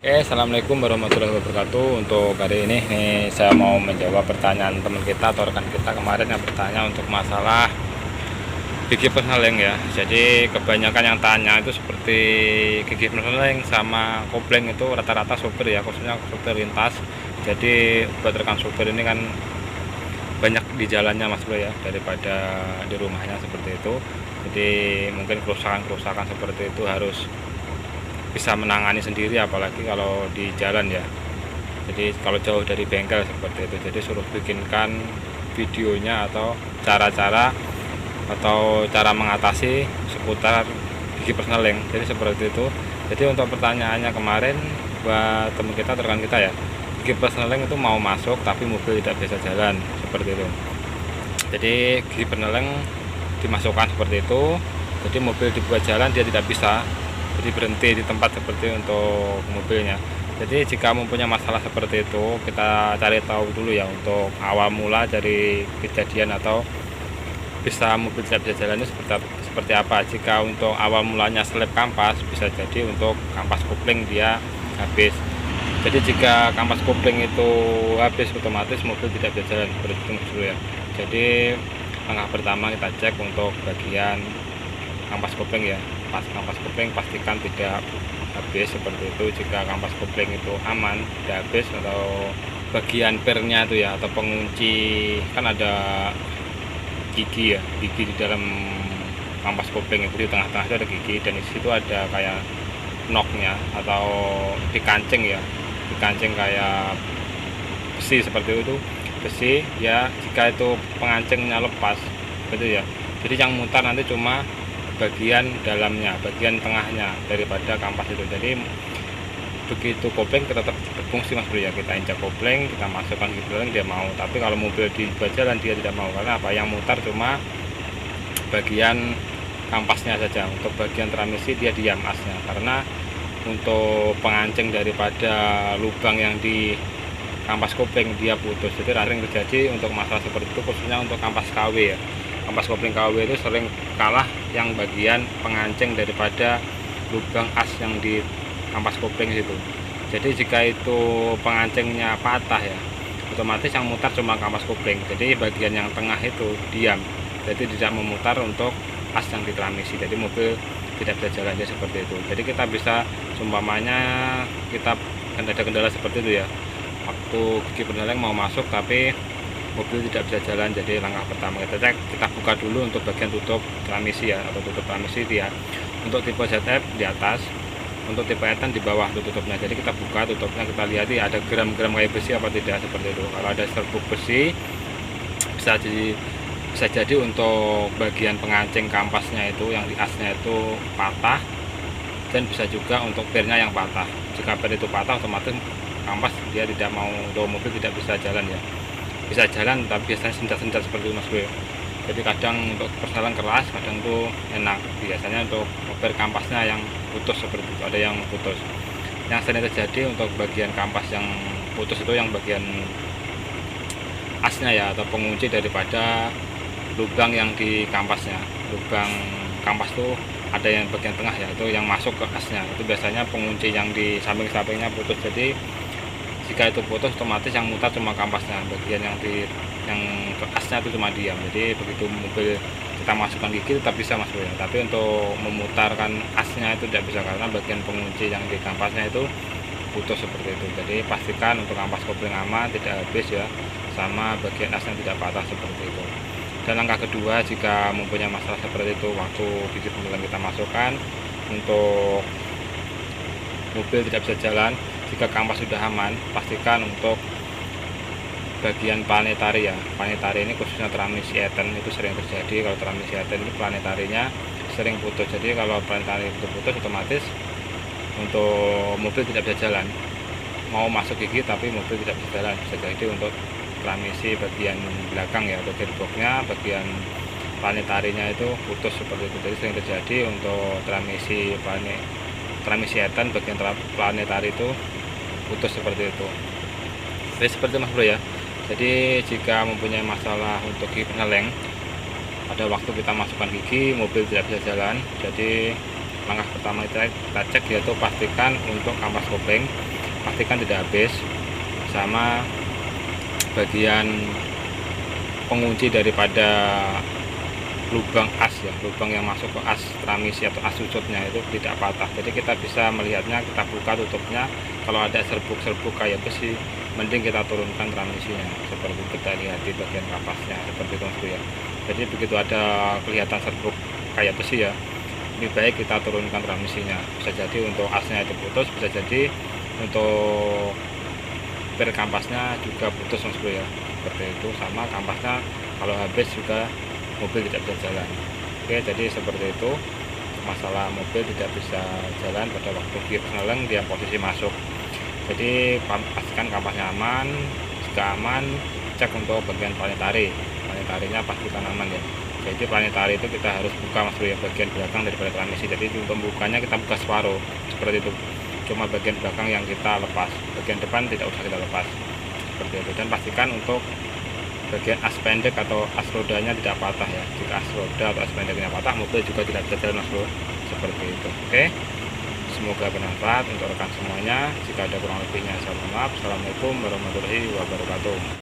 Oke, assalamualaikum warahmatullahi wabarakatuh. Untuk hari ini saya mau menjawab pertanyaan teman kita atau rekan kita kemarin yang bertanya untuk masalah gigi persneling ya. Jadi kebanyakan yang tanya itu seperti gigi persneling sama kopling itu rata-rata sopir ya, khususnya sopir lintas. Jadi buat rekan sopir ini kan banyak di jalannya Mas Bro ya, daripada di rumahnya seperti itu. Jadi mungkin kerusakan-kerusakan seperti itu harus bisa menangani sendiri, apalagi kalau di jalan ya. Jadi kalau jauh dari bengkel seperti itu, jadi suruh bikinkan videonya atau cara-cara atau cara mengatasi seputar gigi persneling. Jadi seperti itu. Jadi untuk pertanyaannya kemarin buat teman kita, rekan kita ya, gigi persneling itu mau masuk tapi mobil tidak bisa jalan seperti itu. Jadi gigi persneling dimasukkan seperti itu, jadi mobil dibuat jalan dia tidak bisa, jadi berhenti di tempat seperti untuk mobilnya. Jadi jika mempunyai masalah seperti itu, kita cari tahu dulu ya untuk awal mula dari kejadian atau bisa mobil tidak bisa jalan itu seperti apa. Jika untuk awal mulanya selip kampas, bisa jadi untuk kampas kopling dia habis. Jadi jika kampas kopling itu habis, otomatis mobil tidak bisa jalan seperti itu dulu ya. Jadi langkah pertama kita cek untuk bagian kampas kopling ya. Pas kampas kopling pastikan tidak habis seperti itu. Jika kampas kopling itu aman, tidak habis, atau bagian pernya itu ya, atau pengunci, kan ada gigi ya, gigi di dalam kampas kopling itu, di tengah-tengah itu ada gigi, dan di situ ada kayak knocknya atau dikancing ya, dikancing kayak besi seperti itu, besi ya. Jika itu pengancingnya lepas gitu ya, jadi yang mutar nanti cuma bagian dalamnya, bagian tengahnya daripada kampas itu. Jadi begitu kopling kita tetap berfungsi Mas Bro ya, kita injak kopling, kita masukkan gigi persneling, dia mau. Tapi kalau mobil dibuat jalan dia tidak mau, karena apa, yang mutar cuma bagian kampasnya saja. Untuk bagian transmisi dia diam asnya, karena untuk pengancing daripada lubang yang di kampas kopling dia putus. Jadi sering terjadi untuk masalah seperti itu, khususnya untuk kampas KW ya. Kampas kopling KW itu sering kalah yang bagian pengancing daripada lubang as yang di kampas kopling itu. Jadi jika itu pengancingnya patah ya, otomatis yang mutar cuma kampas kopling. Jadi bagian yang tengah itu diam, jadi tidak memutar untuk as yang di transmisi. Jadi mobil tidak bisa jalan seperti itu. Jadi kita bisa, seumpamanya kita ada kendala seperti itu ya, waktu gigi persneling mau masuk tapi mobil tidak bisa jalan. Jadi langkah pertama kita cek, kita buka dulu untuk bagian tutup transmisi ya, atau tutup transmisi dia. Untuk tipe ZF di atas, untuk tipe Ethan di bawah tutupnya. Jadi kita buka tutupnya, kita lihat ada gram-gram kayak besi apa tidak seperti itu. Kalau ada serbuk besi, bisa jadi untuk bagian pengancing kampasnya itu yang di asnya itu patah, dan bisa juga untuk pernya yang patah. Jika per itu patah, otomatis kampas dia tidak mau, atau mobil tidak bisa jalan ya. Bisa jalan tapi biasanya sendat-sendat seperti itu Mas Bro. Jadi kadang untuk persneling keras, kadang tuh enak. Biasanya untuk per kampasnya yang putus seperti itu, ada yang putus. Yang sering terjadi untuk bagian kampas yang putus itu yang bagian asnya ya, atau pengunci daripada lubang yang di kampasnya. Lubang kampas tuh ada yang bagian tengah ya, itu yang masuk ke asnya. Itu biasanya pengunci yang di samping-sampingnya putus. Jadi jika itu putus, otomatis yang mutar cuma kampasnya, bagian yang ke asnya itu cuma diam. Jadi begitu mobil kita masukkan gigi tetap bisa Mas Bro ya, tapi untuk memutarkan asnya itu tidak bisa, karena bagian pengunci yang di kampasnya itu putus seperti itu. Jadi pastikan untuk kampas kopling aman, tidak habis ya, sama bagian asnya tidak patah seperti itu. Dan langkah kedua, jika mempunyai masalah seperti itu waktu gigi persneling kita masukkan, untuk mobil tidak bisa jalan, jika kampas sudah aman, pastikan untuk bagian planetari ya. Planetari ini khususnya transmisi Ethan itu sering terjadi. Kalau transmisi Ethan ini planetarinya sering putus. Jadi kalau planetari itu putus, otomatis untuk mobil tidak bisa jalan. Mau masuk gigi tapi mobil tidak bisa jalan. Bisa jadi untuk transmisi bagian belakang ya, atau gearboxnya, bagian planetarinya itu putus seperti itu. Jadi sering terjadi untuk transmisi Ethan, bagian planetari itu putus seperti itu. Jadi seperti Mas Bro ya. Jadi jika mempunyai masalah untuk gigi persneling, pada waktu kita masukkan gigi, mobil tidak bisa jalan. Jadi langkah pertama kita cek, yaitu pastikan untuk kampas kopling pastikan tidak habis, sama bagian pengunci daripada lubang as ya, lubang yang masuk ke as transmisi atau as susutnya itu tidak patah. Jadi kita bisa melihatnya, kita buka tutupnya, kalau ada serbuk-serbuk kayak besi mending kita turunkan transmisinya, seperti kita lihat di bagian kapasnya seperti itu ya. Jadi begitu ada kelihatan serbuk kayak besi ya, lebih baik kita turunkan transmisinya. Bisa jadi untuk asnya itu putus, bisa jadi untuk per kampasnya juga putus ya, seperti itu. Sama kampasnya kalau habis juga mobil tidak bisa jalan. Oke, jadi seperti itu masalah mobil tidak bisa jalan pada waktu gear ngeleng dia posisi masuk. Jadi pastikan kampasnya aman. Jika aman, cek untuk bagian planetari. Planetarinya pastikan aman ya. Jadi planetari itu kita harus buka Mas Bro ya, bagian belakang daripada transmisi. Jadi untuk bukanya kita buka separuh seperti itu, cuma bagian belakang yang kita lepas, bagian depan tidak usah kita lepas, seperti itu. Dan pastikan untuk bagian as pendek atau as rodanya tidak patah ya. Jika as roda atau as pendeknya patah, mobil juga tidak bisa jalan Mas Bro, seperti itu. Oke, semoga bermanfaat untuk rekan semuanya. Jika ada kurang lebihnya saya mohon maaf. Assalamualaikum warahmatullahi wabarakatuh.